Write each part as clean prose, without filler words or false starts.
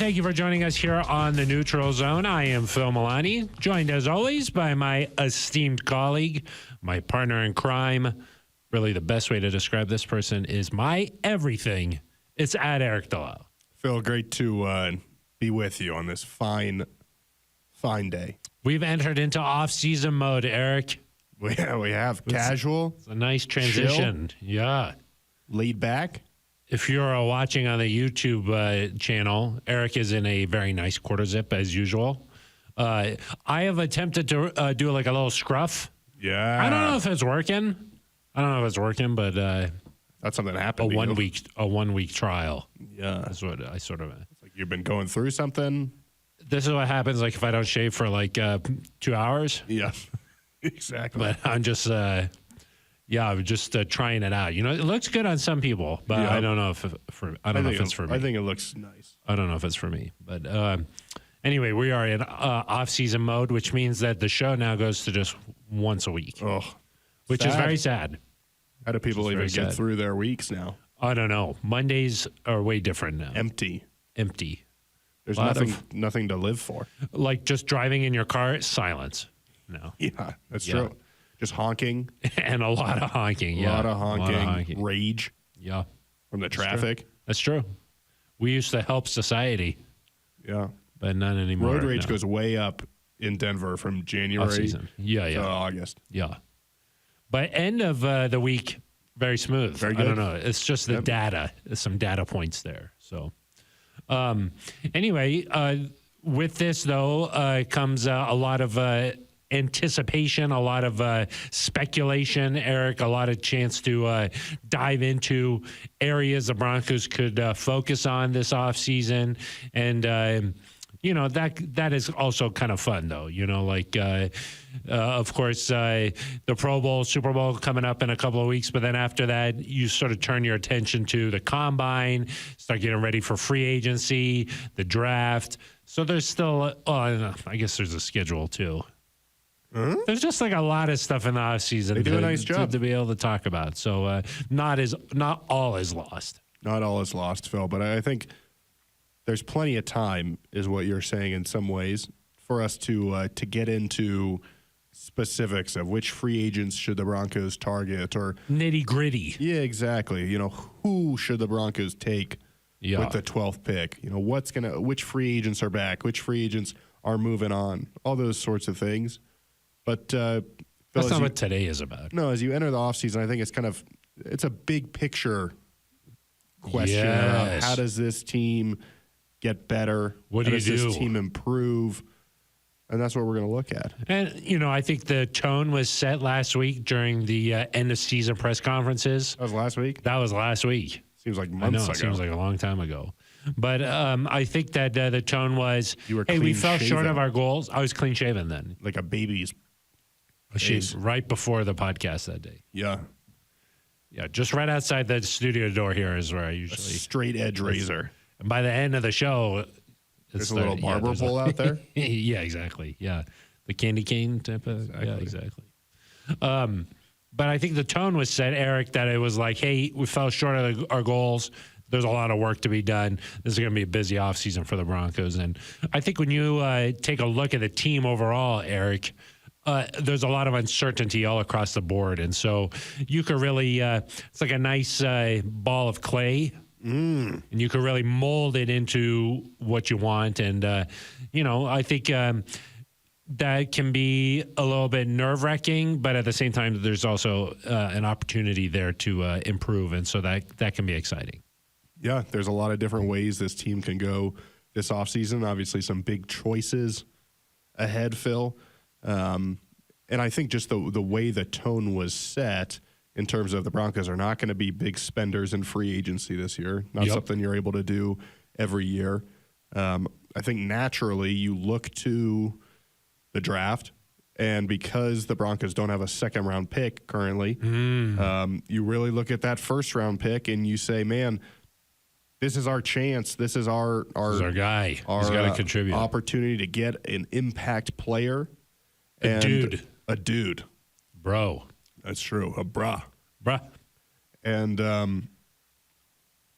thank you for joining us here on the Neutral Zone. I am Phil Milani, joined as always by my esteemed colleague, my partner in crime. Really, the best way to describe this person is my everything. It's at Aric DiLalla. Phil, great to be with you on this fine day. We've entered into off-season mode, Aric. We have casual. It's a nice transition. Chill, yeah. laid back. If you're watching on the YouTube channel, Aric is in a very nice quarter zip as usual. I have attempted to do like a little scruff. Yeah. I don't know if it's working. But that's something that happened. A 1 week trial. Yeah, that's what I sort of. It's like you've been going through something. This is what happens. Like if I don't shave for like 2 hours. Yeah, exactly. But I'm just. I'm just trying it out. You know, it looks good on some people, but I don't know if it's for me. I think it looks nice. I don't know if it's for me, but anyway, we are in off-season mode, which means that the show now goes to just once a week. Oh, which is very sad. How do people even get through their weeks now? I don't know. Mondays are way different now. Empty. There's nothing to live for. Like just driving in your car, silence. No. Yeah, that's true. Just honking. And a lot of honking. Yeah. A lot of honking. Rage. Yeah. From the traffic. That's true. We used to help society. Yeah. But not anymore. Road rage goes way up in Denver from January to August. Yeah. By end of the week, very smooth. Very good. I don't know. It's just the data. There's some data points there. So anyway, with this, though, comes a lot of anticipation, a lot of speculation, Aric, a lot of chance to dive into areas the Broncos could focus on this offseason. And, that is also kind of fun, though. Of course, the Pro Bowl, Super Bowl coming up in a couple of weeks. But then after that, you sort of turn your attention to the combine, start getting ready for free agency, the draft. So there's still, I guess there's a schedule, too. Mm-hmm. There's just like a lot of stuff in the offseason. They do a nice job to be able to talk about. So not all is lost. Not all is lost, Phil. But I think there's plenty of time, is what you're saying in some ways, for us to get into specifics of which free agents should the Broncos target or nitty gritty. Yeah, exactly. Who should the Broncos take with the 12th pick? Which free agents are back? Which free agents are moving on? All those sorts of things. But that's not what today is about. No, as you enter the offseason, I think it's a big picture question. Yes. How does this team get better? What do you do? How does this team improve? And that's what we're going to look at. And, I think the tone was set last week during the end of season press conferences. That was last week? That was last week. Seems like months ago. It seems like a long time ago. But I think that the tone was, we fell short of our goals. I was clean shaven then. Like a baby's face. Right before the podcast that day. Yeah. Yeah, just right outside the studio door here is where I usually... A straight edge razor. And by the end of the show... There's a little barber pole out there? Yeah, exactly. Yeah. The candy cane type of... Exactly. Yeah, exactly. But I think the tone was set, Aric, that it was like, hey, we fell short of our goals. There's a lot of work to be done. This is going to be a busy offseason for the Broncos. And I think when you take a look at the team overall, Aric, there's a lot of uncertainty all across the board. And so you could really, it's like a nice ball of clay. And you could really mold it into what you want. And, I think that can be a little bit nerve-wracking, but at the same time, there's also an opportunity there to improve. And so that can be exciting. Yeah, there's a lot of different ways this team can go this offseason. Obviously, some big choices ahead, Phil. And I think just the way the tone was set in terms of the Broncos are not going to be big spenders in free agency this year. Not something you're able to do every year. I think naturally you look to the draft, and because the Broncos don't have a second-round pick currently, you really look at that first-round pick and you say, man, this is our chance. This is our guy. He's got to contribute. Opportunity to get an impact player. A dude. Bro. That's true. A bruh. And,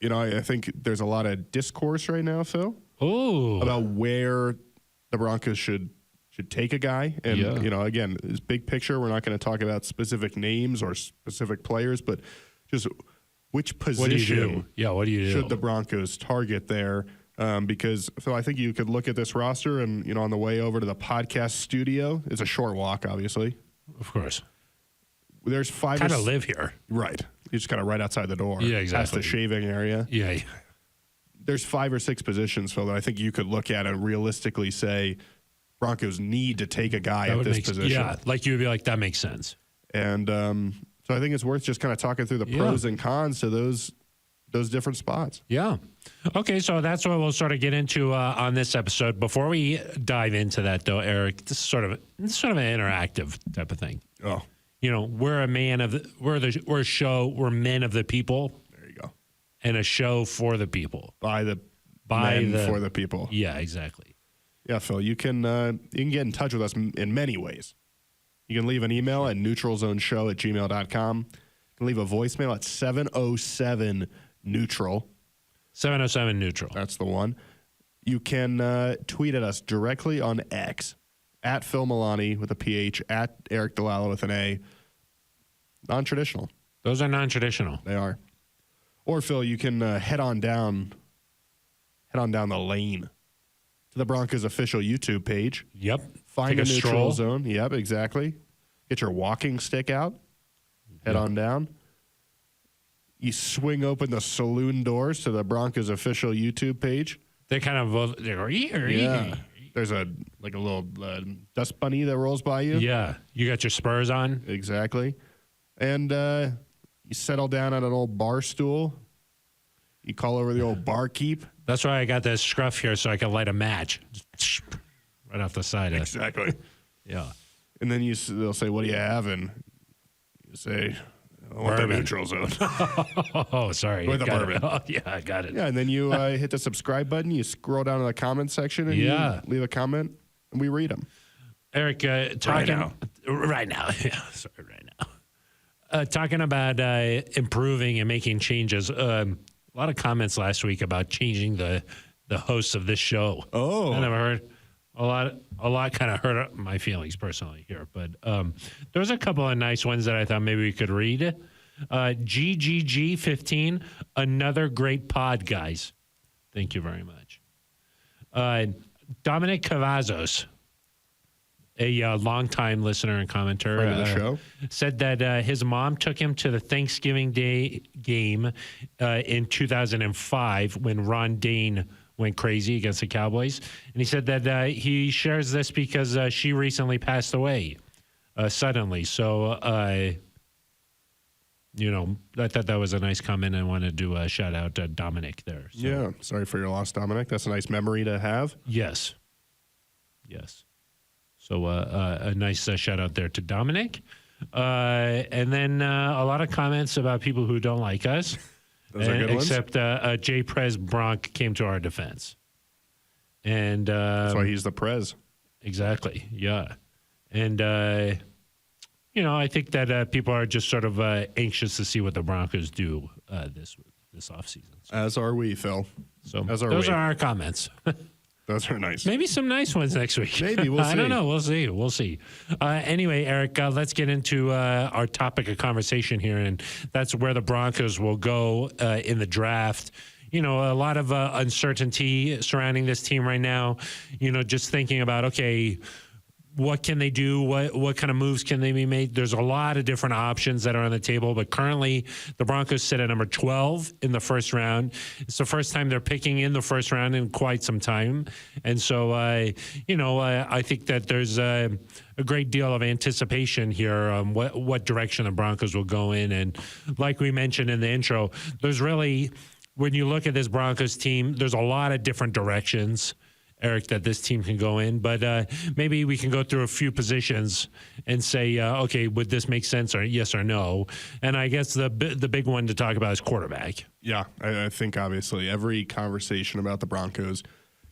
I think there's a lot of discourse right now, Phil, about where the Broncos should take a guy. And, again, this big picture, we're not going to talk about specific names or specific players, but just which position what do you do? Should the Broncos target there? Because, Phil, I think you could look at this roster and, on the way over to the podcast studio, it's a short walk, obviously. Of course. There's five. Kind of live here. Right. You just kind of right outside the door. Yeah, exactly. Past the shaving area. Yeah. There's 5 or 6 positions, Phil, that I think you could look at and realistically say Broncos need to take a guy at this position. Yeah, like you would be like, that makes sense. And so I think it's worth just kind of talking through the pros and cons to those different spots. Yeah. Okay, so that's what we'll sort of get into on this episode. Before we dive into that, though, Aric, this is sort of an interactive type of thing. Oh. We're a man of we're a show. We're men of the people. There you go. And a show for the people. For the people. Yeah, exactly. Yeah, Phil, you can get in touch with us in many ways. You can leave an email at neutralzoneshow@gmail.com. You can leave a voicemail at 707-NEUTRAL. 707-NEUTRAL. That's the one. You can tweet at us directly on X, at Phil Milani with a PH, at Aric DiLalla with an A. Non-traditional. Those are non-traditional. They are. Or, Phil, you can head on down the lane to the Broncos official YouTube page. Yep. Find a neutral zone. Yep, exactly. Get your walking stick out. Head on down. You swing open the saloon doors to the Broncos official YouTube page. They kind of yeah. There's a little dust bunny that rolls by you. Yeah. You got your spurs on. Exactly. And you settle down on an old bar stool. You call over the old barkeep. That's why I got this scruff here so I can light a match. Right off the side. Exactly. Yeah. And then they'll say, "What do you have?" And you say, "I want the neutral zone." Oh, sorry. With the bourbon. Oh, yeah, I got it. Yeah, and then you hit the subscribe button. You scroll down to the comment section and you leave a comment, and we read them. Aric, talking right now. Yeah, sorry, right now. Talking about improving and making changes. A lot of comments last week about changing the hosts of this show. Oh, I never heard. A lot kind of hurt my feelings personally here, but there's a couple of nice ones that I thought maybe we could read. GGG15, another great pod, guys. Thank you very much. Dominic Cavazos, a longtime listener and commenter, friend of the show, said that his mom took him to the Thanksgiving Day game in 2005 when Ron Dane went crazy against the Cowboys. And he said that he shares this because she recently passed away suddenly. So, I thought that was a nice comment. I wanted to do a shout out to Dominic there. So. Yeah. Sorry for your loss, Dominic. That's a nice memory to have. Yes. So a nice shout out there to Dominic. And then a lot of comments about people who don't like us. Those are good ones. Except Jay Prez Bronk came to our defense. And that's why he's the Prez. Exactly, yeah. And, I think that people are just sort of anxious to see what the Broncos do this offseason. So. As are we, Phil. So those are our comments. Those are nice. Maybe some nice ones next week. Maybe. We'll see. I don't know. We'll see. Anyway, Aric, let's get into our topic of conversation here, and that's where the Broncos will go in the draft. A lot of uncertainty surrounding this team right now. Just thinking about, okay, what can they do? What kind of moves can they be made? There's a lot of different options that are on the table, but currently the Broncos sit at number 12 in the first round. It's the first time they're picking in the first round in quite some time. And so, I think that there's a great deal of anticipation here on what direction the Broncos will go in. And like we mentioned in the intro, there's really, when you look at this Broncos team, there's a lot of different directions, Aric, that this team can go in. But maybe we can go through a few positions and say, okay, would this make sense, or yes or no? And I guess the big one to talk about is quarterback. Yeah, I think obviously every conversation about the Broncos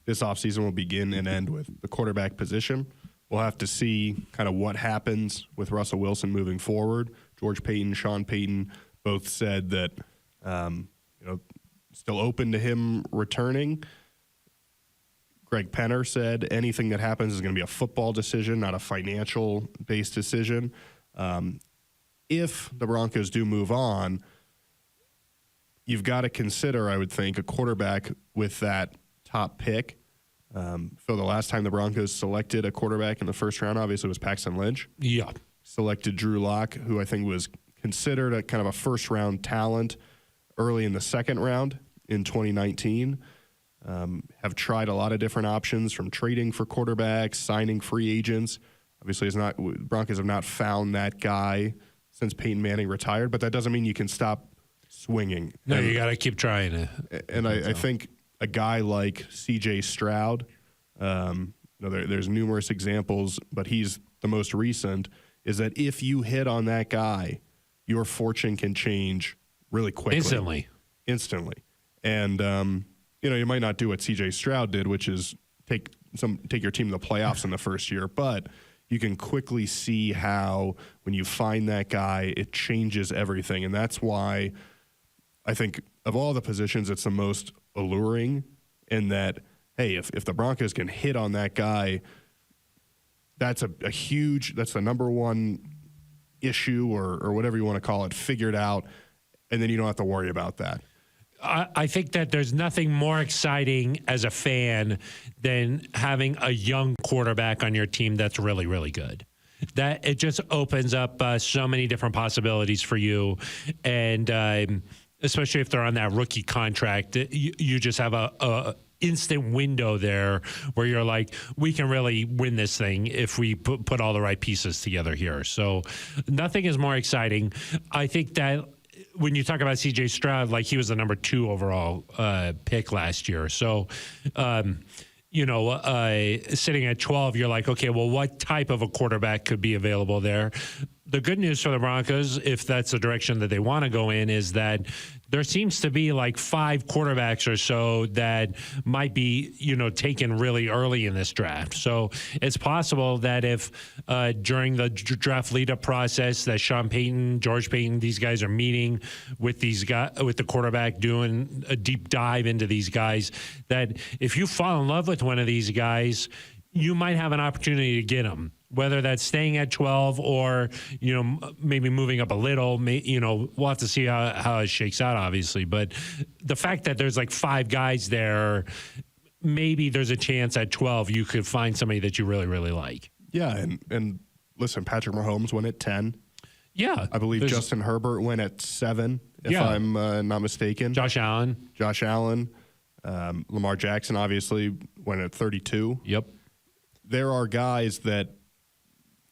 this offseason will begin and end with the quarterback position. We'll have to see kind of what happens with Russell Wilson moving forward. George Paton, Sean Payton both said that, still open to him returning. Greg Penner said anything that happens is going to be a football decision, not a financial-based decision. If the Broncos do move on, you've got to consider, I would think, a quarterback with that top pick. So the last time the Broncos selected a quarterback in the first round, obviously, was Paxton Lynch. Yeah. Selected Drew Lock, who I think was considered a kind of a first-round talent early in the second round in 2019. Have tried a lot of different options, from trading for quarterbacks, signing free agents. Obviously, Broncos have not found that guy since Peyton Manning retired, but that doesn't mean you can stop swinging. No, you got to keep trying. I think a guy like C.J. Stroud, there's numerous examples, but he's the most recent, is that if you hit on that guy, your fortune can change really quickly. Instantly. And, you might not do what C.J. Stroud did, which is take your team to the playoffs in the first year, but you can quickly see how when you find that guy, it changes everything. And that's why I think of all the positions, it's the most alluring, in that, hey, if the Broncos can hit on that guy, that's that's the number one issue or whatever you want to call it, figured out, and then you don't have to worry about that. I think that there's nothing more exciting as a fan than having a young quarterback on your team that's really, really good. That it just opens up so many different possibilities for you, and especially if they're on that rookie contract, you just have a instant window there where you're like, we can really win this thing if we put all the right pieces together here. So nothing is more exciting. I think that when you talk about C.J. Stroud, like, he was the number 2 overall pick last year. So, sitting at 12, you're like, okay, well, what type of a quarterback could be available there? The good news for the Broncos, if that's the direction that they want to go in, is that there seems to be like 5 quarterbacks or so that might be, taken really early in this draft. So it's possible that if during the draft lead-up process that Sean Payton, George Payton, these guys are meeting with these guys, with the quarterback, doing a deep dive into these guys, that if you fall in love with one of these guys, you might have an opportunity to get them. Whether that's staying at 12 or, maybe moving up a little, we'll have to see how it shakes out, obviously. But the fact that there's like 5 guys there, maybe there's a chance at 12 you could find somebody that you really, really like. Yeah, and listen, Patrick Mahomes went at 10. Yeah. I believe Justin Herbert went at 7, if I'm not mistaken. Josh Allen. Lamar Jackson, obviously, went at 32. Yep. There are guys that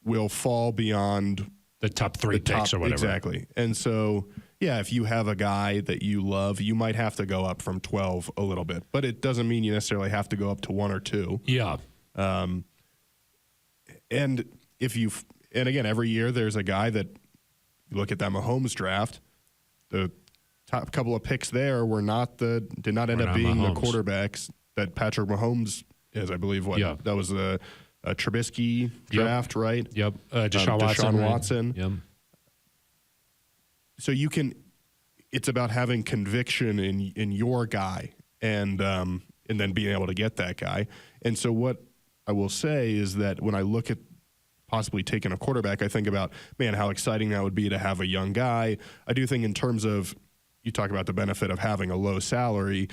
will fall beyond the top 3 picks or whatever. Exactly. And so, yeah, if you have a guy that you love, you might have to go up from 12 a little bit. But it doesn't mean you necessarily have to go up to 1 or 2. Yeah. And again, every year there's a guy that you look at that Mahomes draft, the top couple of picks there did not end up being Mahomes. The quarterbacks that Patrick Mahomes is, I believe. That was a Trubisky draft, right? Yep. Deshaun Watson. Yep. So it's about having conviction in your guy and then being able to get that guy. And so what I will say is that when I look at possibly taking a quarterback, I think about, man, how exciting that would be to have a young guy. I do think in terms of, you talk about the benefit of having a low salary,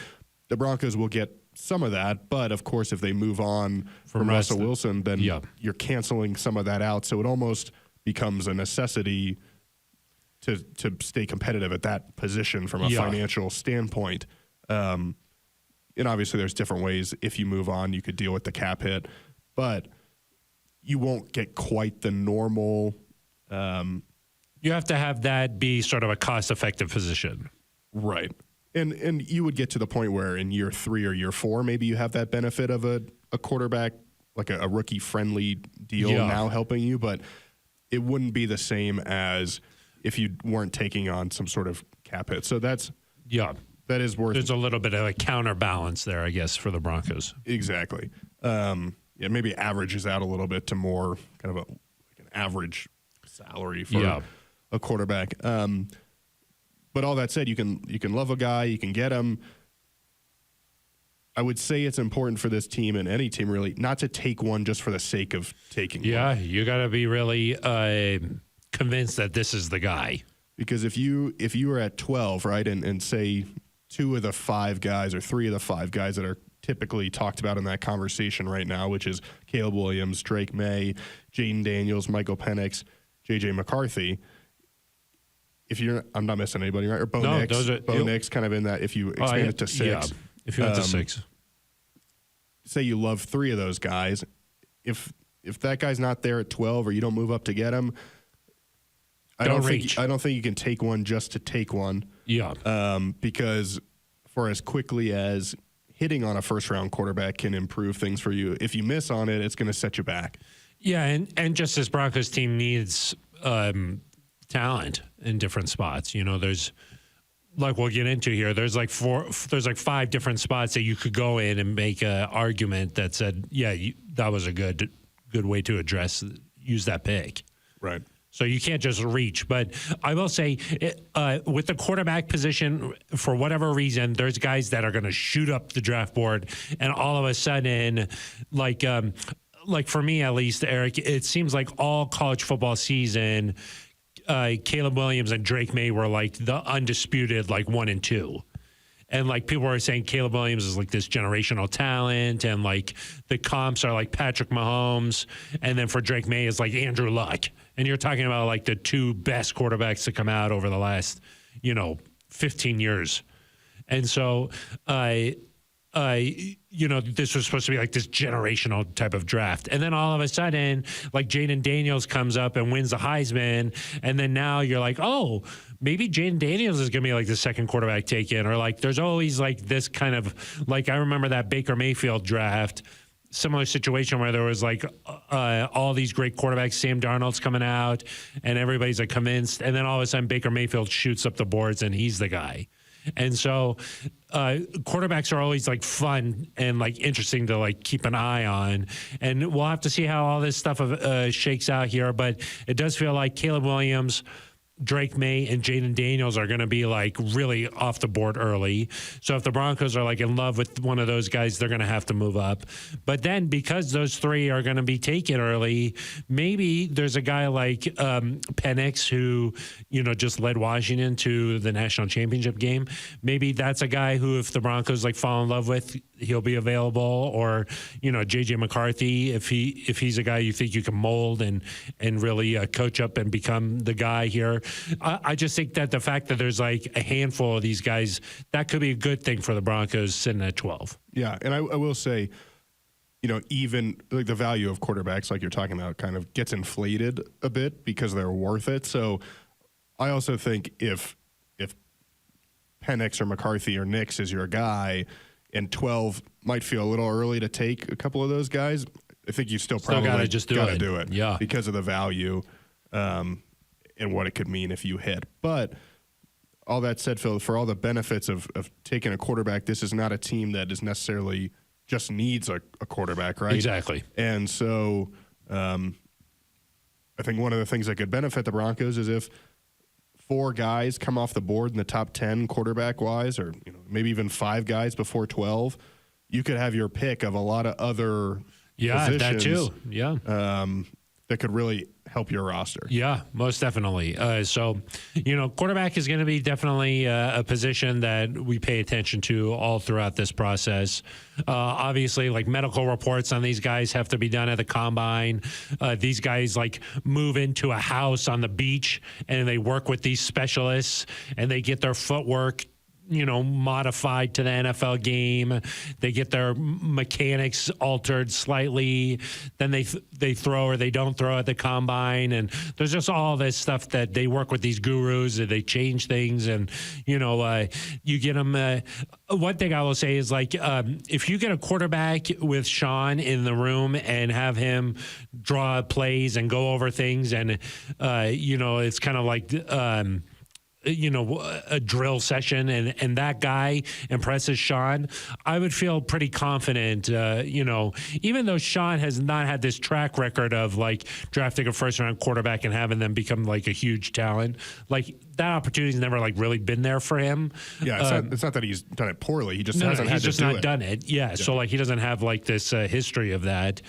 the Broncos will get some of that, but of course, if they move on from Russell Wilson, then you're canceling some of that out. So it almost becomes a necessity to stay competitive at that position from a financial standpoint. And obviously, there's different ways. If you move on, you could deal with the cap hit, but you won't get quite the normal. You have to have that be sort of a cost-effective position, right? And you would get to the point where in year 3 or year 4, maybe you have that benefit of a quarterback, like a rookie-friendly deal now helping you, but it wouldn't be the same as if you weren't taking on some sort of cap hit. So that is worth. There's a little bit of a counterbalance there, I guess, for the Broncos. Exactly. Maybe averages out a little bit to more kind of an average salary for a quarterback. But all that said, you can love a guy, you can get him. I would say it's important for this team and any team really not to take one just for the sake of taking one. Yeah, you got to be really convinced that this is the guy. Because if you are at 12, right, and say 2 of the 5 guys or 3 of the 5 guys that are typically talked about in that conversation right now, which is Caleb Williams, Drake May, Jaden Daniels, Michael Penix, J.J. McCarthy. I'm not missing anybody, right? Or Bo Nix. Bo Nix kind of in that if you expand it to 6. Yeah, if you went to 6. Say you love 3 of those guys. If that guy's not there at 12 or you don't move up to get him, I don't think you can take one just to take one. Yeah. Because for as quickly as hitting on a first-round quarterback can improve things for you, if you miss on it, it's going to set you back. Yeah, and just this Broncos team needs talent in different spots. You know, there's like we'll get into here. There's like 5 different spots that you could go in and make an argument that said, yeah, that was a good way to use that pick. Right. So you can't just reach. But I will say, with the quarterback position, for whatever reason, there's guys that are going to shoot up the draft board, and all of a sudden, like for me at least, Eric, it seems like all college football season, Caleb Williams and Drake May were like the undisputed 1 and 2. And like people are saying Caleb Williams is like this generational talent, and like the comps are like Patrick Mahomes, and then for Drake May is like Andrew Luck. And you're talking about like the 2 best quarterbacks to come out over the last, 15 years. And so this was supposed to be like this generational type of draft. And then all of a sudden, like Jaden Daniels comes up and wins the Heisman. And then now you're like, oh, maybe Jaden Daniels is going to be like the second quarterback taken. Or like there's always like this kind of, like I remember that Baker Mayfield draft, similar situation where there was like all these great quarterbacks, Sam Darnold's coming out and everybody's like convinced. And then all of a sudden Baker Mayfield shoots up the boards and he's the guy. And so quarterbacks are always like fun and like interesting to like keep an eye on. And we'll have to see how all this stuff shakes out here. But it does feel like Caleb Williams, Drake May, and Jaden Daniels are going to be like really off the board early. So if the Broncos are like in love with one of those guys, they're going to have to move up. But then because those 3 are going to be taken early, maybe there's a guy like Penix who, just led Washington to the national championship game. Maybe that's a guy who, if the Broncos like fall in love with, he'll be available. Or, J.J. McCarthy, if he's a guy you think you can mold and really coach up and become the guy here. I just think that the fact that there's like a handful of these guys, that could be a good thing for the Broncos sitting at 12. Yeah, and I will say, even like the value of quarterbacks, like you're talking about, kind of gets inflated a bit because they're worth it. So I also think if Penix or McCarthy or Nix is your guy, and 12 might feel a little early to take a couple of those guys, I think you still probably got to do it. Yeah, because of the value. And what it could mean if you hit. But all that said, Phil, for all the benefits of taking a quarterback, this is not a team that is necessarily just needs a quarterback, right? Exactly. And so I think one of the things that could benefit the Broncos is if 4 guys come off the board in the top 10 quarterback-wise, or maybe even 5 guys before 12, you could have your pick of a lot of other positions. That too. Yeah. That could really help your roster. Yeah, most definitely. So, quarterback is going to be definitely a position that we pay attention to all throughout this process. Obviously, like medical reports on these guys have to be done at the combine. These guys like move into a house on the beach and they work with these specialists and they get their footwork modified to the NFL game. They get their mechanics altered slightly. Then they throw or they don't throw at the combine. And there's just all this stuff that they work with these gurus and they change things. And, you get them. One thing I will say is like, if you get a quarterback with Sean in the room and have him draw plays and go over things and, it's kind of like, a drill session and that guy impresses Sean, I would feel pretty confident, even though Sean has not had this track record of like drafting a first round quarterback and having them become like a huge talent. Like that opportunity's never like really been there for him. Yeah. It's not that he's done it poorly. He just hasn't had to do it. He's just not done it. Yeah. So like he doesn't have like this history of that.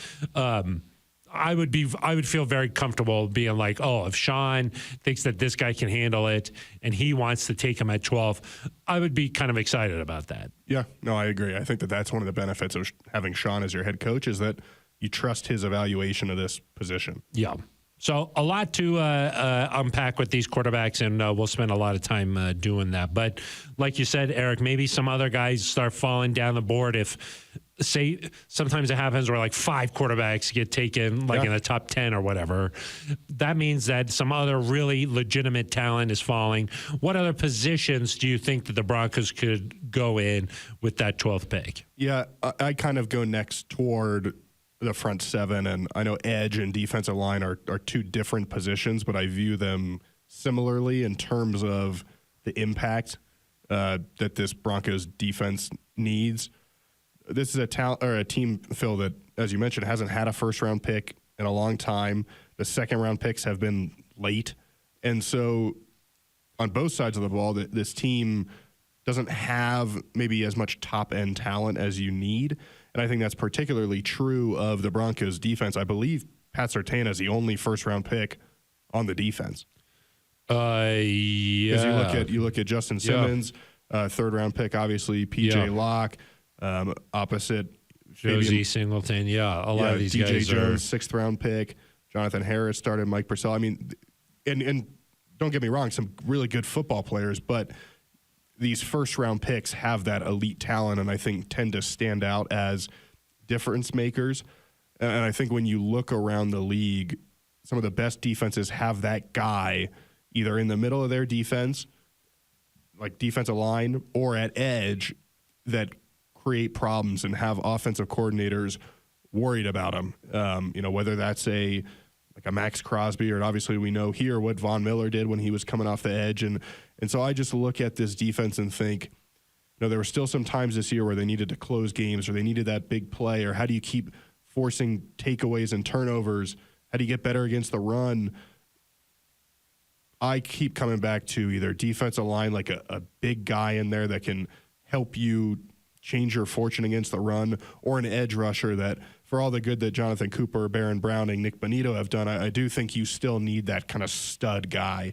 I would feel very comfortable being like, oh, if Sean thinks that this guy can handle it and he wants to take him at 12, I would be kind of excited about that. Yeah, no, I agree. I think that that's one of the benefits of having Sean as your head coach is that you trust his evaluation of this position. Yeah. So a lot to unpack with these quarterbacks, and we'll spend a lot of time doing that. But like you said, Eric, maybe some other guys start falling down the board if, say, sometimes it happens where like 5 quarterbacks get taken like in the top 10 or whatever. That means that some other really legitimate talent is falling. What other positions do you think that the Broncos could go in with that 12th pick? Yeah, I kind of go next toward the front 7, and I know edge and defensive line are 2 different positions, but I view them similarly in terms of the impact that this Broncos defense needs. This is a team, Phil, that, as you mentioned, hasn't had a first-round pick in a long time. The second-round picks have been late. And so on both sides of the ball, this team doesn't have maybe as much top-end talent as you need. And I think that's particularly true of the Broncos defense. I believe Pat Surtain is the only first-round pick on the defense. Yeah. You look at Justin Simmons, third-round pick, obviously, P.J. Locke. Opposite Josie Singleton, a lot of these DJ guys Jones, 6th round pick. Jonathan Harris started. Mike Purcell. I mean, and don't get me wrong, some really good football players, but these first round picks have that elite talent, and I think tend to stand out as difference makers. And I think when you look around the league, some of the best defenses have that guy either in the middle of their defense, like defensive line, or at edge that create problems and have offensive coordinators worried about them. Whether that's a Max Crosby, or obviously we know here what Von Miller did when he was coming off the edge. And so I just look at this defense and think, there were still some times this year where they needed to close games, or they needed that big play, or how do you keep forcing takeaways and turnovers? How do you get better against the run? I keep coming back to either defensive line, like a big guy in there that can help you change your fortune against the run, or an edge rusher that, for all the good that Jonathan Cooper, Baron Browning, Nick Bonito have done, I do think you still need that kind of stud guy.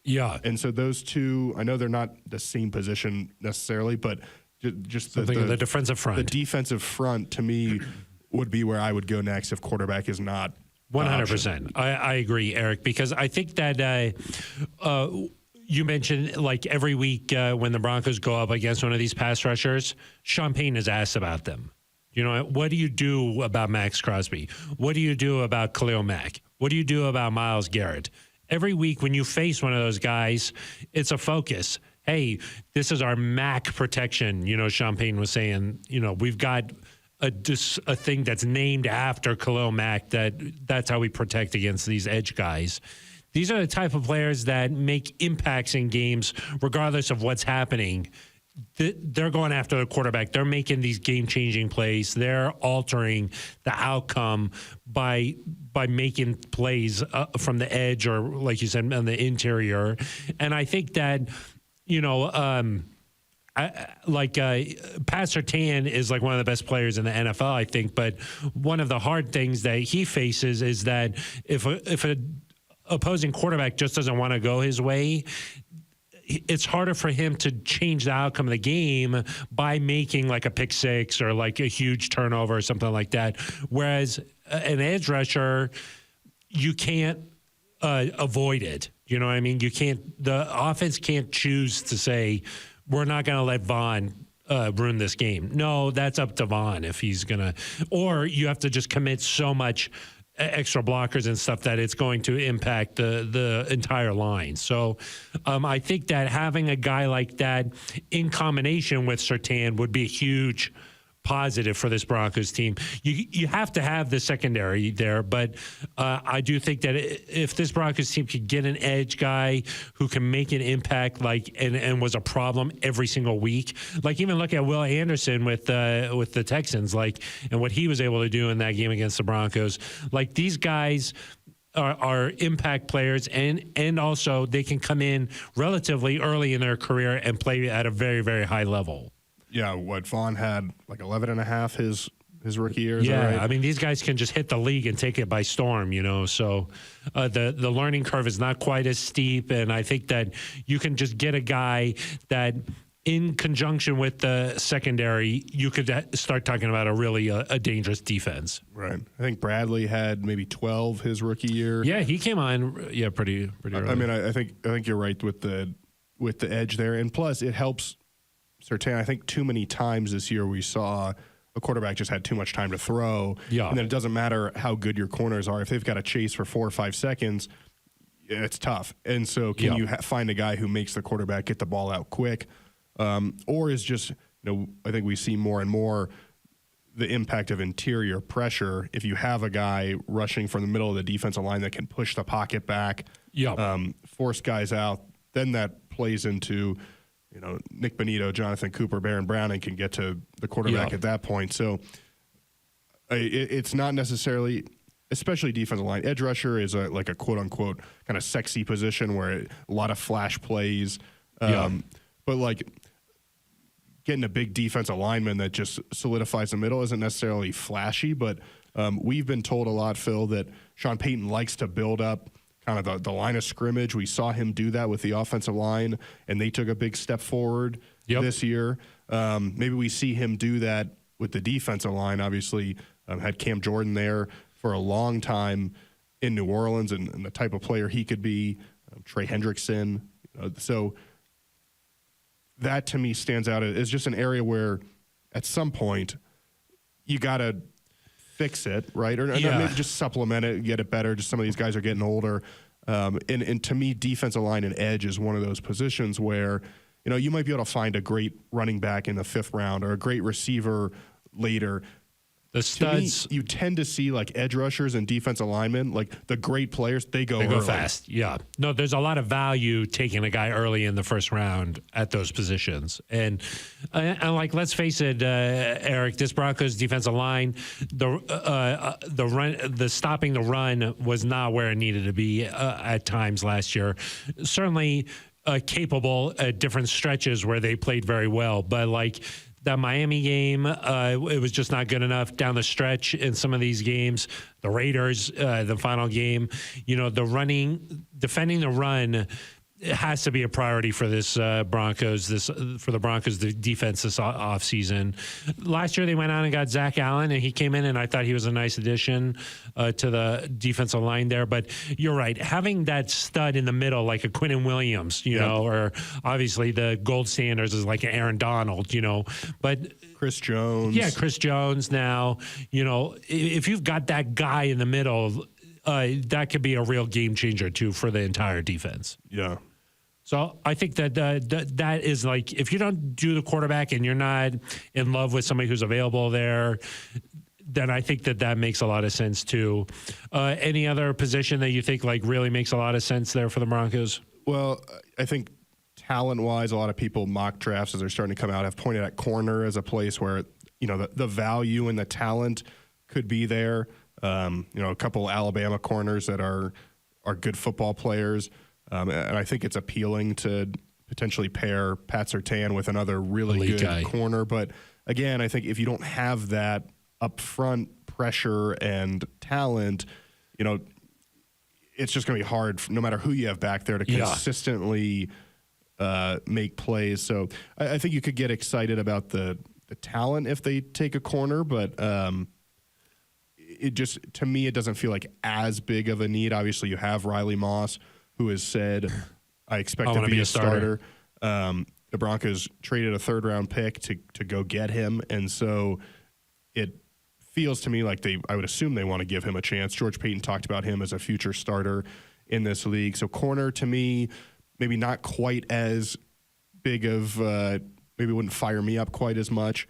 Yeah. And so those two, I know they're not the same position necessarily, but just the defensive front. The defensive front, to me, would be where I would go next if quarterback is not 100%. I agree, Eric, because I think that you mentioned like every week when the Broncos go up against one of these pass rushers, Sean Payton is asked about them. What do you do about Max Crosby? What do you do about Khalil Mack? What do you do about Myles Garrett? Every week when you face one of those guys, it's a focus. Hey, this is our Mack protection. Sean Payton was saying, we've got a thing that's named after Khalil Mack that's how we protect against these edge guys. These are the type of players that make impacts in games regardless of what's happening. They're going after the quarterback. They're making these game-changing plays. They're altering the outcome by making plays from the edge or, like you said, on the interior. And I think that, Pat Surtain is like one of the best players in the NFL, I think. But one of the hard things that he faces is that if a opposing quarterback just doesn't want to go his way, it's harder for him to change the outcome of the game by making like a pick six or like a huge turnover or something like that. Whereas an edge rusher, you can't avoid it. You know what I mean? The offense can't choose to say, we're not going to let Vaughn ruin this game. No, that's up to Vaughn if he's going to, or you have to just commit so much extra blockers and stuff that it's going to impact the entire line. So I think that having a guy like that in combination with Surtain would be a huge positive for this Broncos team. You have to have the secondary there, but I do think that if this Broncos team could get an edge guy who can make an impact, and was a problem every single week, even look at Will Anderson with the Texans, and what he was able to do in that game against the Broncos. These guys are impact players, and also they can come in relatively early in their career and play at a very, very high level. Yeah, what Vaughn had 11 and a half his rookie year. Yeah, right? I mean, these guys can just hit the league and take it by storm, So the learning curve is not quite as steep, and I think that you can just get a guy that, in conjunction with the secondary, you could start talking about a dangerous defense. Right. I think Bradley had maybe 12 his rookie year. Yeah, he came on pretty early. I mean, I think you're right with the edge there, and plus it helps Surtain. I think too many times this year we saw a quarterback just had too much time to throw. Yeah. And then it doesn't matter how good your corners are. If they've got to chase for 4 or 5 seconds, it's tough. And so can you find a guy who makes the quarterback get the ball out quick? Or is just, I think we see more and more the impact of interior pressure. If you have a guy rushing from the middle of the defensive line that can push the pocket back, force guys out, then that plays into, Nick Bonito, Jonathan Cooper, Baron Browning can get to the quarterback at that point. So it's not necessarily, especially defensive line. Edge rusher is a quote unquote kind of sexy position where a lot of flash plays. But getting a big defensive lineman that just solidifies the middle isn't necessarily flashy, but we've been told a lot, Phil, that Sean Payton likes to build up kind of the line of scrimmage. We saw him do that with the offensive line, and they took a big step forward this year. Maybe we see him do that with the defensive line. Obviously, had Cam Jordan there for a long time in New Orleans, and the type of player he could be, Trey Hendrickson. So that to me stands out as just an area where at some point you got to fix it, right? Or maybe just supplement it, get it better. Just some of these guys are getting older. And to me, defensive line and edge is one of those positions where, you might be able to find a great running back in the 5th round or a great receiver later. The studs, to me, you tend to see edge rushers and defensive linemen, the great players, they go fast. Yeah. No, there's a lot of value taking a guy early in the 1st round at those positions. And let's face it, Eric, this Broncos defensive line, the stopping the run was not where it needed to be at times last year. Certainly capable at different stretches where they played very well, but that Miami game, it was just not good enough down the stretch in some of these games. The Raiders, the final game, defending the run has to be a priority for this Broncos. For the Broncos, the defense this offseason. Last year they went out and got Zach Allen, and he came in, and I thought he was a nice addition to the defensive line there. But you're right, having that stud in the middle like a Quinnen Williams, or obviously the gold standards is like an Aaron Donald, but Chris Jones. Yeah, Chris Jones now. If you've got that guy in the middle, that could be a real game changer too for the entire defense. Yeah. So I think that is if you don't do the quarterback and you're not in love with somebody who's available there, then I think that makes a lot of sense too. Any other position that you think really makes a lot of sense there for the Broncos? Well, I think talent-wise, a lot of people mock drafts as they're starting to come out have pointed at corner as a place where the value and the talent could be there. A couple Alabama corners that are good football players. And I think it's appealing to potentially pair Pat Surtain with another really good guy. Corner. But again, I think if you don't have that upfront pressure and talent, it's just going to be hard, no matter who you have back there, to consistently make plays. So I think you could get excited about the talent if they take a corner, but it just, to me, it doesn't feel like as big of a need. Obviously, you have Riley Moss, who has said, I expect to be a starter. The Broncos traded a 3rd-round pick to go get him, and so it feels to me like I would assume they want to give him a chance. George Payton talked about him as a future starter in this league. So corner, to me, maybe not quite as big of maybe wouldn't fire me up quite as much.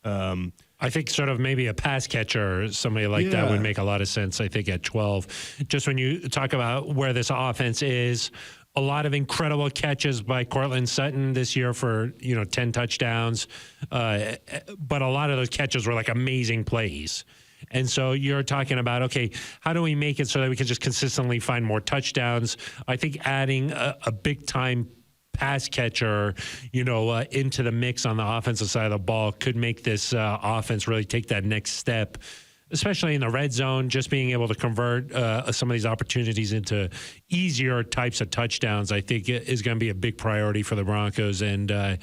I I think sort of maybe a pass catcher or somebody like that would make a lot of sense, I think, at 12. Just when you talk about where this offense is, a lot of incredible catches by Cortland Sutton this year for, 10 touchdowns. But a lot of those catches were like amazing plays. And so you're talking about, okay, how do we make it so that we can just consistently find more touchdowns? I think adding a big-time pass catcher, into the mix on the offensive side of the ball could make this offense really take that next step, especially in the red zone, just being able to convert some of these opportunities into easier types of touchdowns, I think is going to be a big priority for the Broncos. And, a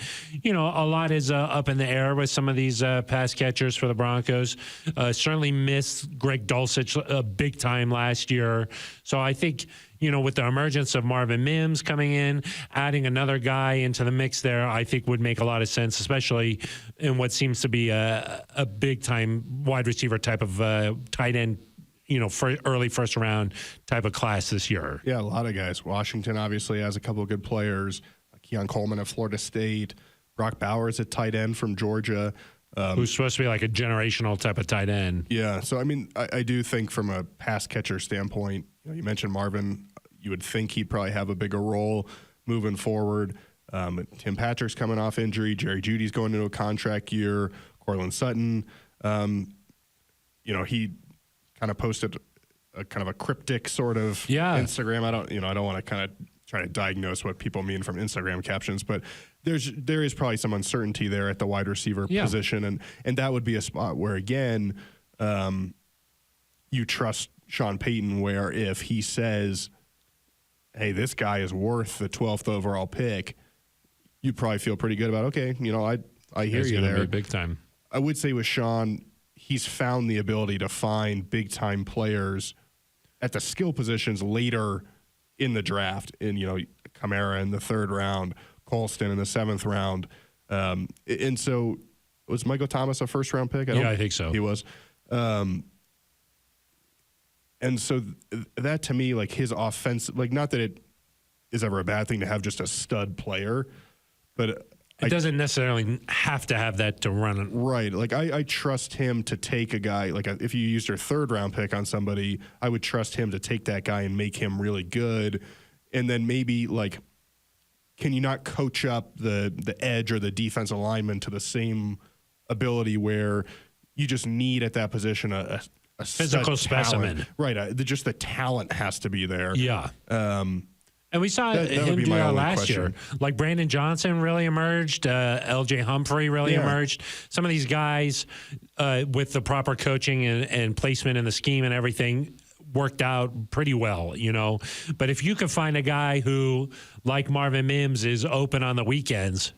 lot is up in the air with some of these pass catchers for the Broncos. Certainly missed Greg Dulcich big time last year. So I think, with the emergence of Marvin Mims coming in, adding another guy into the mix there, I think would make a lot of sense, especially in what seems to be a big-time wide receiver type of tight end, for early first round type of class this year. Yeah, a lot of guys. Washington obviously has a couple of good players. Keon Coleman of Florida State. Brock Bowers at tight end from Georgia. Who's supposed to be like a generational type of tight end. Yeah, so, I do think from a pass catcher standpoint, you mentioned Marvin. You would think he'd probably have a bigger role moving forward. Tim Patrick's coming off injury. Jerry Jeudy's going into a contract year. Cortland Sutton, he kind of posted a kind of a cryptic sort of Instagram. I don't want to kind of try to diagnose what people mean from Instagram captions, but there is probably some uncertainty there at the wide receiver position, and that would be a spot where again, you trust Sean Payton, where if he says, hey, this guy is worth the 12th overall pick, you'd probably feel pretty good about, okay, I hear you there. Be big time. I would say with Sean, he's found the ability to find big-time players at the skill positions later in the draft. And, Kamara in the 3rd round, Colston in the 7th round. And so was Michael Thomas a first-round pick? I think so. He was. And so that to me, like his offense, like not that it is ever a bad thing to have just a stud player, but it doesn't necessarily have to have that to run. Right. Like I trust him to take a guy, like if you used your 3rd round pick on somebody, I would trust him to take that guy and make him really good. And then maybe like, can you not coach up the edge or the defensive lineman to the same ability where you just need at that position a physical specimen, right? Just the talent has to be there. Yeah. And we saw him do that last year. Like Brandon Johnson really emerged. L.J. Humphrey really emerged. Some of these guys with the proper coaching and placement in the scheme and everything worked out pretty well, But if you could find a guy who, like Marvin Mims, is open on the weekends,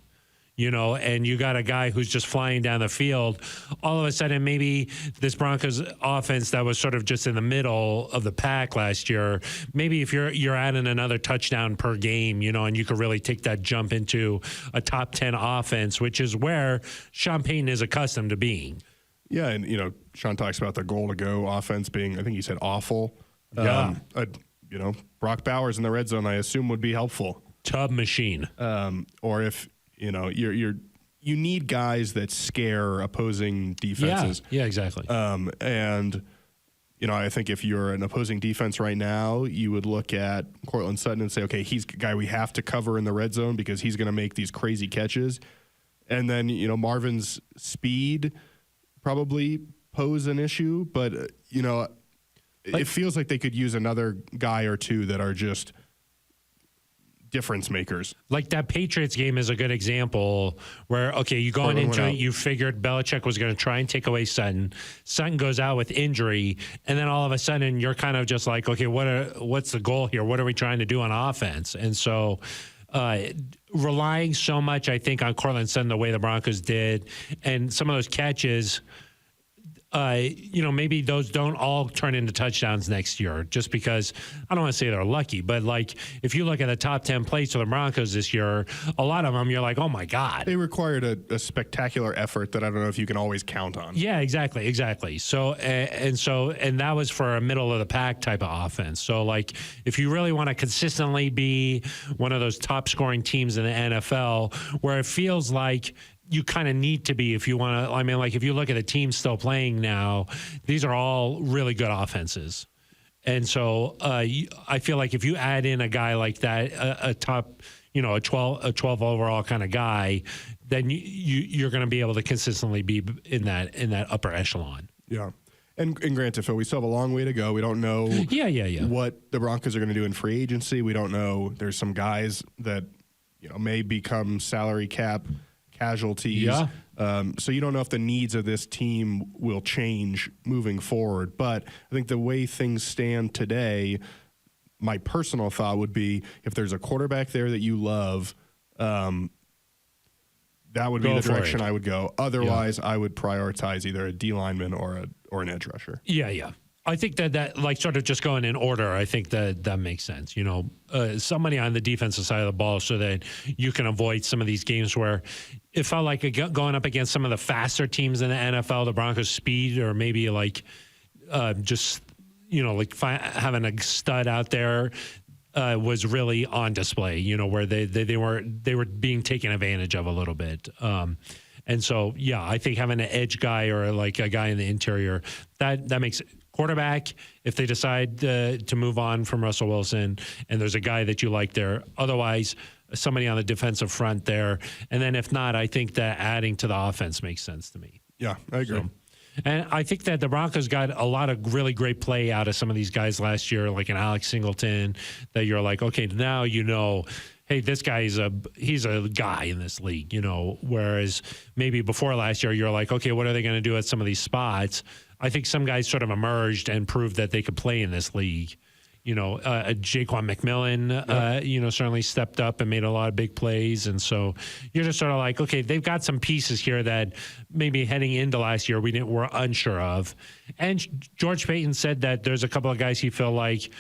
and you got a guy who's just flying down the field, all of a sudden maybe this Broncos offense that was sort of just in the middle of the pack last year, maybe if you're adding another touchdown per game, and you could really take that jump into a top 10 offense, which is where Sean Payton is accustomed to being. Yeah, and, Sean talks about the goal-to-go offense being, I think he said awful. Yeah. Brock Bowers in the red zone, I assume, would be helpful. Tub machine. Or if, you need guys that scare opposing defenses. Yeah, exactly. And, I think if you're an opposing defense right now, you would look at Cortland Sutton and say, okay, he's a guy we have to cover in the red zone because he's going to make these crazy catches. And then, Marvin's speed probably pose an issue, but, it feels like they could use another guy or two that are just difference makers. Like that Patriots game is a good example where, okay, you going into it, you figured Belichick was going to try and take away Sutton. Sutton goes out with injury, and then all of a sudden you're kind of just like, okay, what's the goal here? What are we trying to do on offense? And so relying so much, I think, on Cortland Sutton the way the Broncos did, and some of those catches, maybe those don't all turn into touchdowns next year just because I don't want to say they're lucky, but like if you look at the top 10 plays for the Broncos this year, a lot of them you're like, oh my God. They required a spectacular effort that I don't know if you can always count on. Yeah, exactly. So, and that was for a middle of the pack type of offense. So like if you really want to consistently be one of those top scoring teams in the NFL where it feels like you kind of need to be if you want to. I mean, like if you look at the team still playing now, these are all really good offenses. And so I feel like if you add in a guy like that, a top, a 12 overall kind of guy, then you're going to be able to consistently be in that upper echelon. Yeah. And granted, Phil, we still have a long way to go. We don't know what the Broncos are going to do in free agency. We don't know. There's some guys that may become salary cap casualties. Yeah. So you don't know if the needs of this team will change moving forward. But I think the way things stand today, my personal thought would be if there's a quarterback there that you love, that would be the direction I would go. Otherwise, I would prioritize either a D lineman or an edge rusher. Yeah. I think that like sort of just going in order, I think that makes sense. Somebody on the defensive side of the ball so that you can avoid some of these games where it felt like going up against some of the faster teams in the NFL, the Broncos' speed, or maybe like having a stud out there was really on display. Where they were being taken advantage of a little bit. And so, I think having an edge guy or like a guy in the interior that makes it. Quarterback, if they decide to move on from Russell Wilson, and there's a guy that you like there. Otherwise, somebody on the defensive front there. And then if not, I think that adding to the offense makes sense to me. Yeah, I agree. And I think that the Broncos got a lot of really great play out of some of these guys last year, like an Alex Singleton, that you're like, okay, now hey, this guy he's a guy in this league, whereas maybe before last year, you're like, okay, what are they going to do at some of these spots? I think some guys sort of emerged and proved that they could play in this league. Jaquan McMillan, certainly stepped up and made a lot of big plays. And so you're just sort of like, okay, they've got some pieces here that maybe heading into last year we're unsure of. And George Payton said that there's a couple of guys he feel like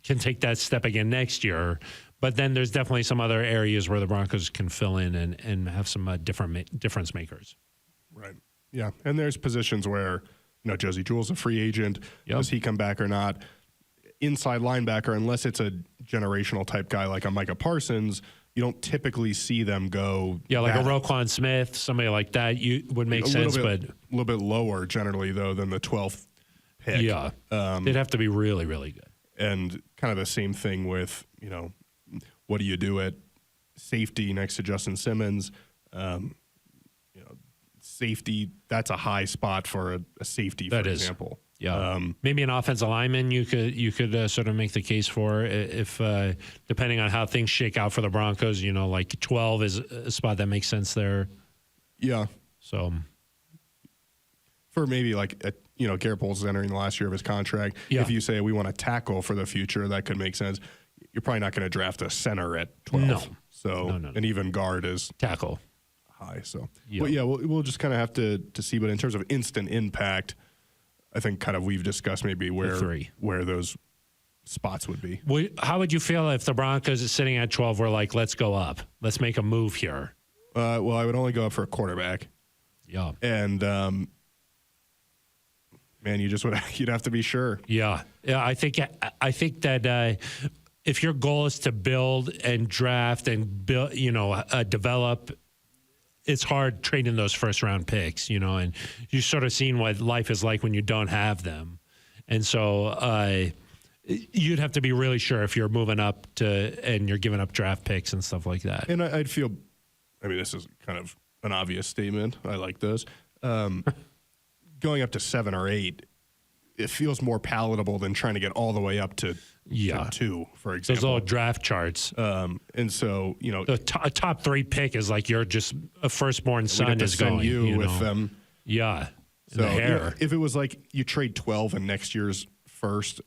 can take that step again next year. But then there's definitely some other areas where the Broncos can fill in and have some difference makers. Right. Yeah. And there's positions where, Josie Jewell's a free agent. Yep. Does he come back or not? Inside linebacker, unless it's a generational type guy like a Micah Parsons, you don't typically see them go. Yeah, like a Roquan Smith, somebody like that, would make sense. But a little bit lower generally, though, than the 12th pick. Yeah. They'd have to be really, really good. And kind of the same thing with, what do you do at safety next to Justin Simmons? Safety, that's a high spot for a safety, for example. Yeah, maybe an offensive lineman you could sort of make the case for if depending on how things shake out for the Broncos. Like 12 is a spot that makes sense there. Yeah. So for maybe like Garrett Bowles is entering the last year of his contract. Yeah. If you say we want to tackle for the future, that could make sense. You're probably not going to draft a center at 12. No. So No. And even guard is tackle high. So yeah. We'll just kind of have to see. But in terms of instant impact, I think kind of we've discussed maybe where those spots would be. How would you feel if the Broncos is sitting at 12 were like, let's go up, let's make a move here? Well, I would only go up for a quarterback. Yeah. And man, you'd have to be sure. Yeah. I think that if your goal is to build and draft and build, develop, it's hard trading those first round picks, and you've sort of seen what life is like when you don't have them. And so you'd have to be really sure if you're moving up and you're giving up draft picks and stuff like that. And I'd feel, this is kind of an obvious statement. I like those. Going up to 7 or 8, it feels more palatable than trying to get all the way up to 2, for example. Those little draft charts. And so, a top 3 pick is like you're just a firstborn son is going. You with them. Yeah. So the hair. If it was like you trade 12 and next year's first,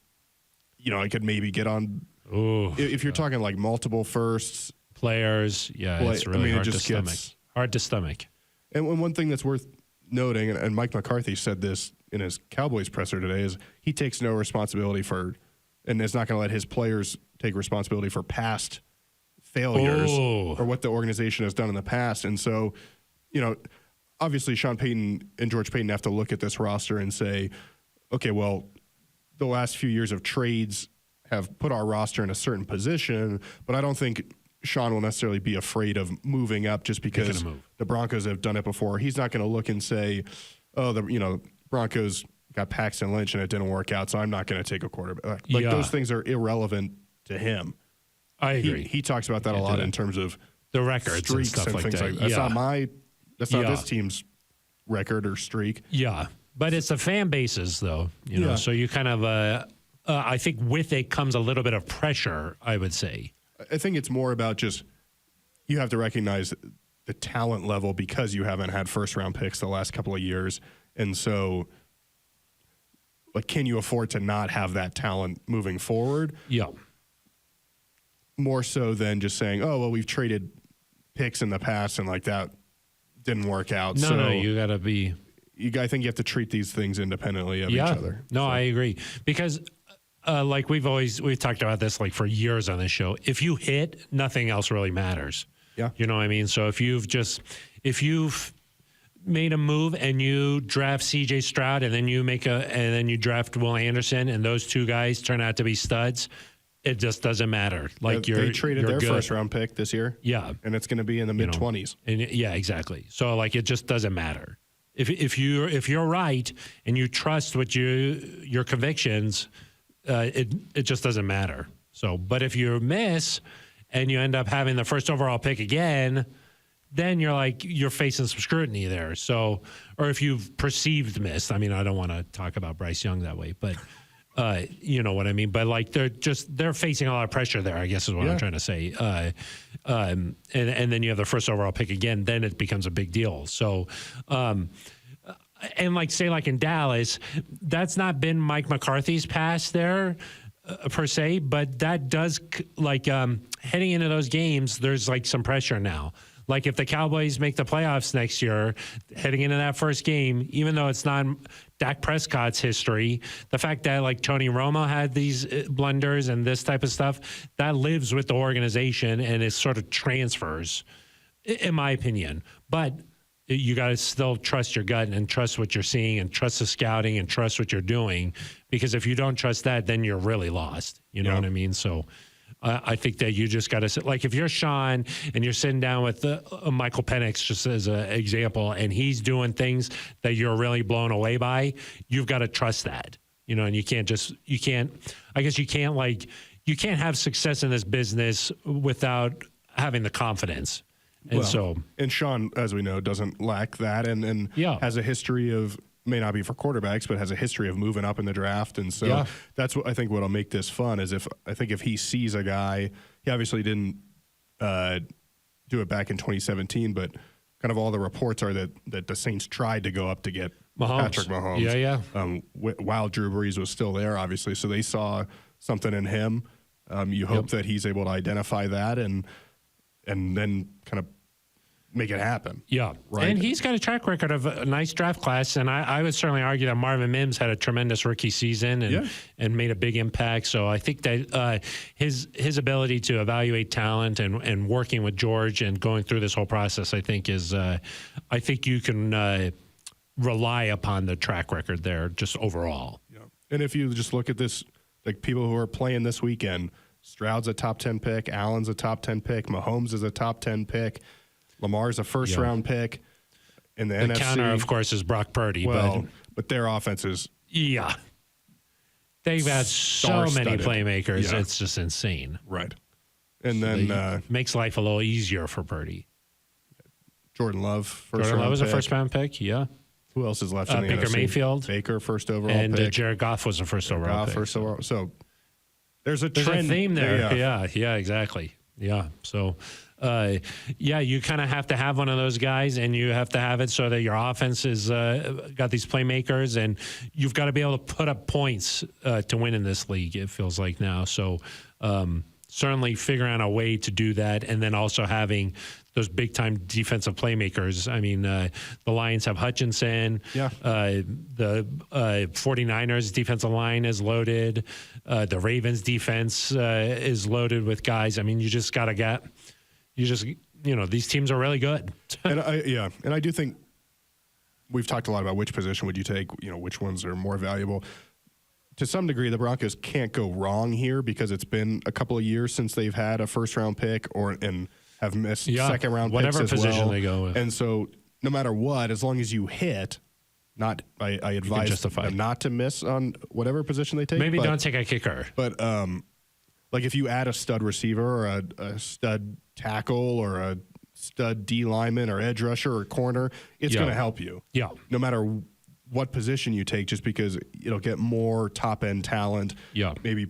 I could maybe get on. Ooh, if you're talking like multiple firsts. Players, it's really hard to stomach. Hard to stomach. And one thing that's worth noting, and Mike McCarthy said this in his Cowboys presser today, is he takes no responsibility for, and is not going to let his players take responsibility for past failures or what the organization has done in the past. And so, obviously Sean Payton and George Payton have to look at this roster and say, okay, well, the last few years of trades have put our roster in a certain position, but I don't think Sean will necessarily be afraid of moving up just because the Broncos have done it before. He's not going to look and say, "Oh, the Broncos got Paxton Lynch and it didn't work out, so I'm not going to take a quarterback." Those things are irrelevant to him. I agree. He talks about that a lot in terms of the records streaks and stuff like things that. like that. That's not this team's record or streak. Yeah, but it's the fan bases though, so you kind of I think with it comes a little bit of pressure, I would say. I think it's more about just you have to recognize the talent level because you haven't had first-round picks the last couple of years. And so, can you afford to not have that talent moving forward? Yeah. More so than just saying, oh, well, we've traded picks in the past and that didn't work out. No, you got to be... I think you have to treat these things independently of each other. No, I agree. Because... we've talked about this for years on this show. If you hit, nothing else really matters. Yeah. You know what I mean? So if you've made a move and you draft CJ Stroud and then you draft Will Anderson and those two guys turn out to be studs, it just doesn't matter. They traded their first round pick this year. Yeah. And it's going to be in the mid-20s. Yeah, exactly. So it just doesn't matter. If you're right and you trust what your convictions, it just doesn't matter. So, but if you miss and you end up having the first overall pick again, then you're facing some scrutiny there. So, or if you've perceived missed, I don't want to talk about Bryce Young that way, but you know what I mean. But they're facing a lot of pressure there, I guess is what I'm trying to say. And then you have the first overall pick again, then it becomes a big deal. So, and say in Dallas, that's not been Mike McCarthy's past there per se, but that does heading into those games, there's some pressure now. If the Cowboys make the playoffs next year, heading into that first game, even though it's not Dak Prescott's history, the fact that Tony Romo had these blunders and this type of stuff, that lives with the organization and it sort of transfers, in my opinion. But you got to still trust your gut and trust what you're seeing and trust the scouting and trust what you're doing, because if you don't trust that, then you're really lost. You know what I mean? So I think that you just got to sit, if you're Sean and you're sitting down with Michael Penix, just as an example, and he's doing things that you're really blown away by, you've got to trust that, and you can't have success in this business without having the confidence. And Sean, as we know, doesn't lack that and has a history of, may not be for quarterbacks, but has a history of moving up in the draft. And so that's what I think what'll make this fun is if he sees a guy, he obviously didn't do it back in 2017, but kind of all the reports are that the Saints tried to go up to get Patrick Mahomes. While Drew Brees was still there, obviously. So they saw something in him. You hope that he's able to identify that and then kind of make it happen. Yeah. Right. And he's got a track record of a nice draft class. And I would certainly argue that Marvin Mims had a tremendous rookie season and made a big impact. So I think that his ability to evaluate talent and working with George and going through this whole process, I think I think you can rely upon the track record there just overall. Yeah. And if you just look at this, people who are playing this weekend, Stroud's a top 10 pick, Allen's a top 10 pick, Mahomes is a top 10 pick, Lamar's a first-round pick. In the NFC, counter, of course, is Brock Purdy. But their offense is... Yeah. They've had so many playmakers. Yeah. It's just insane. Right. And then... makes life a little easier for Purdy. Jordan Love, Jordan Love was a first-round pick, yeah. Who else is left in the Baker NFC? Mayfield. Baker, first overall pick. And Jared Goff was a first overall pick. First overall. So there's a trend. There's a theme there. Yeah, exactly. Yeah. So, you kind of have to have one of those guys, and you have to have it so that your offense is got these playmakers, and you've got to be able to put up points to win in this league, it feels like now. So certainly figuring out a way to do that, and then also having those big-time defensive playmakers. I mean, the Lions have Hutchinson. Yeah. The 49ers defensive line is loaded. The Ravens defense is loaded with guys. I mean, you just got to get – these teams are really good. And I do think we've talked a lot about which position would you take, which ones are more valuable. to some degree, the Broncos can't go wrong here because it's been a couple of years since they've had a first-round pick and have missed second-round picks whatever as position well. they go with. And so no matter what, as long as you hit, I advise them not to miss on whatever position they take. Maybe don't take a kicker. But like if you add a stud receiver or a stud tackle or a stud D lineman or edge rusher or corner, it's going to help you. Yeah. No matter what position you take, just because it'll get more top end talent. Yeah. Maybe,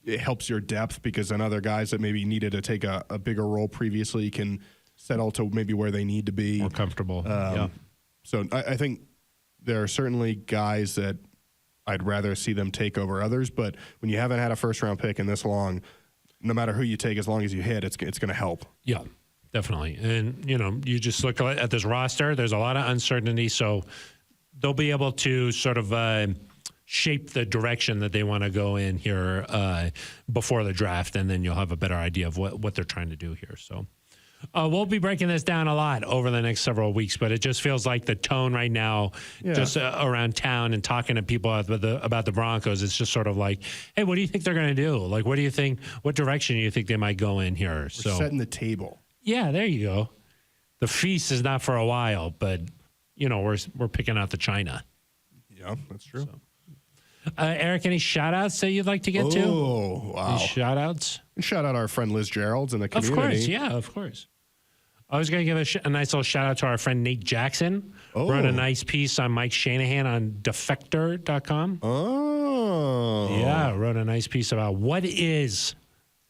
it helps your depth because then other guys that maybe needed to take a bigger role previously can settle to maybe where they need to be. More comfortable. So I think there are certainly guys that I'd rather see them take over others, but when you haven't had a first round pick in this long, no matter who you take, as long as you hit, it's going to help. Yeah, definitely. And, you just look at this roster, there's a lot of uncertainty, so they'll be able to sort of shape the direction that they want to go in here before the draft, and then you'll have a better idea of what they're trying to do here. So we'll be breaking this down a lot over the next several weeks, but it just feels like the tone right now, just around town and talking to people about the Broncos, it's just sort of like, hey, what do you think they're going to do? Like, what direction do you think they might go in here? We're setting the table. Yeah, there you go. The feast is not for a while, but, we're picking out the china. Yeah, that's true. So. Eric, any shout-outs that you'd like to get to? Oh, wow. Any shout-outs? Shout out our friend Liz Gerald's in the community. Of course, yeah, of course. I was going to give a nice little shout-out to our friend Nate Jackson. Wrote a nice piece on Mike Shanahan on defector.com. Oh. Yeah, wrote a nice piece about what is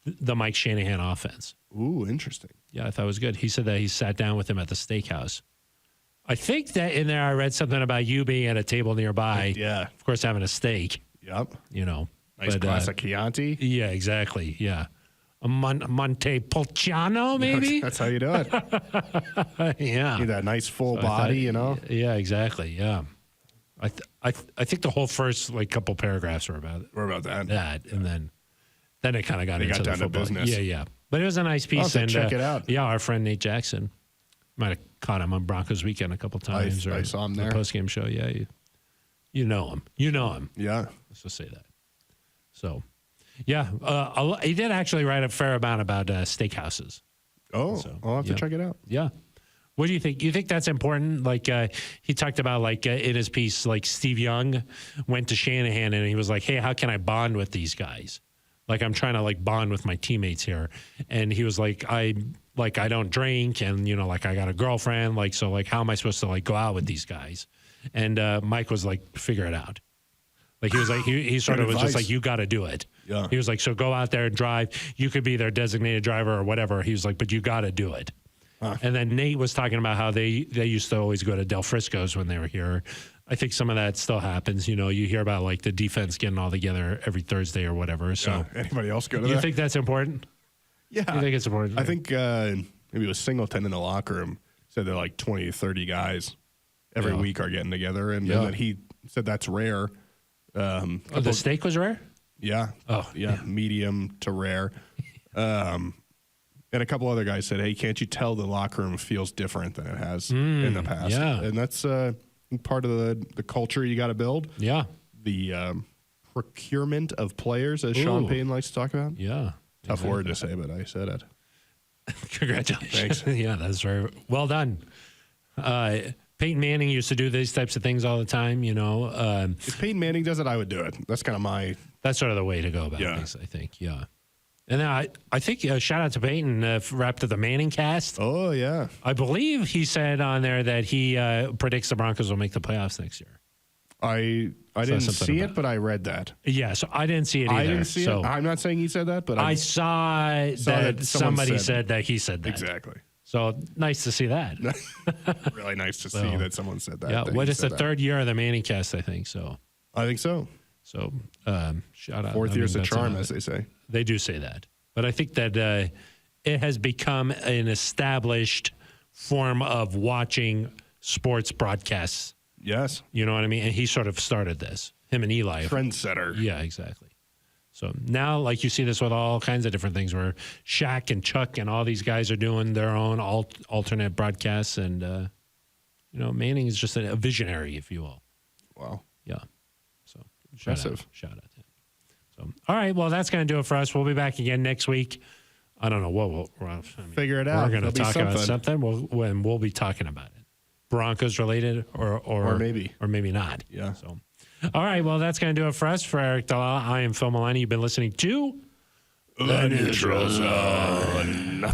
the Mike Shanahan offense. Ooh, interesting. Yeah, I thought it was good. He said that he sat down with him at the steakhouse. I think that in there I read something about you being at a table nearby. Yeah. Of course, having a steak. Yep. Nice glass of Chianti. Yeah, exactly. Yeah. A Montepulciano, maybe? That's how you do it. Yeah. Need that nice full body, Yeah, exactly. Yeah. I think the whole first couple paragraphs were about that. And then it kind of got into the down to business. Yeah. But it was a nice piece. I'll have to check it out. Yeah, our friend Nate Jackson. Might have caught him on Broncos Weekend a couple times. I saw him there. The post-game show, yeah. You know him. Yeah. Let's just say that. So, yeah. He did actually write a fair amount about steakhouses. Oh, So, I'll have to check it out. Yeah. What do you think? You think that's important? He talked about, in his piece, Steve Young went to Shanahan and he was like, hey, how can I bond with these guys? I'm trying to, bond with my teammates here. And he was like, I don't drink and, I got a girlfriend. So how am I supposed to go out with these guys? And Mike was like, figure it out. He was like, he sort of was just like, you got to do it. Yeah. He was like, so go out there and drive. You could be their designated driver or whatever. He was like, but you got to do it. Huh. And then Nate was talking about how they used to always go to Del Frisco's when they were here. I think some of that still happens. You hear about the defense getting all together every Thursday or whatever. So anybody else go to that? You think that's important? Yeah. You think it's important? I think maybe it was Singleton in the locker room said they're 20 to 30 guys every week are getting together. And then he said that's rare. The steak was rare? Yeah. Oh, yeah. Medium to rare. And a couple other guys said, hey, can't you tell the locker room feels different than it has in the past? Yeah. And that's part of the culture you got to build. Yeah. The procurement of players, as Sean Payton likes to talk about. Yeah. Tough word to say, but I said it. Congratulations. Thanks. Yeah, that's very well done. Peyton Manning used to do these types of things all the time, If Peyton Manning does it, I would do it. That's kind of my... That's sort of the way to go about things, I think. Yeah. And then I think shout out to Peyton wrapped up the Manning cast. Oh, yeah. I believe he said on there that he predicts the Broncos will make the playoffs next year. I didn't see it, but I read that. Yeah, so I didn't see it either. I didn't see it. I'm not saying he said that, but I saw that somebody said that he said that. Exactly. So nice to see that. Really nice to see that someone said that. Yeah, it's the third year of the Manning cast, I think. So I think so. So shout out. Fourth year's a charm, as they say. They do say that. But I think that it has become an established form of watching sports broadcasts. Yes. You know what I mean? And he sort of started this, him and Eli. Trendsetter. Yeah, exactly. So now, you see this with all kinds of different things where Shaq and Chuck and all these guys are doing their own alternate broadcasts. And, Manning is just a visionary, if you will. Wow. Yeah. So Impressive. Shout out to him. So, all right. Well, that's going to do it for us. We'll be back again next week. I don't know what we'll figure it out. We're going to There'll be talk about something. We'll be talking about it. Broncos related or maybe not. Yeah. So, all right. Well, that's going to do it for us. For Aric DiLalla, I am Phil Milani. You've been listening to The Neutral Zone.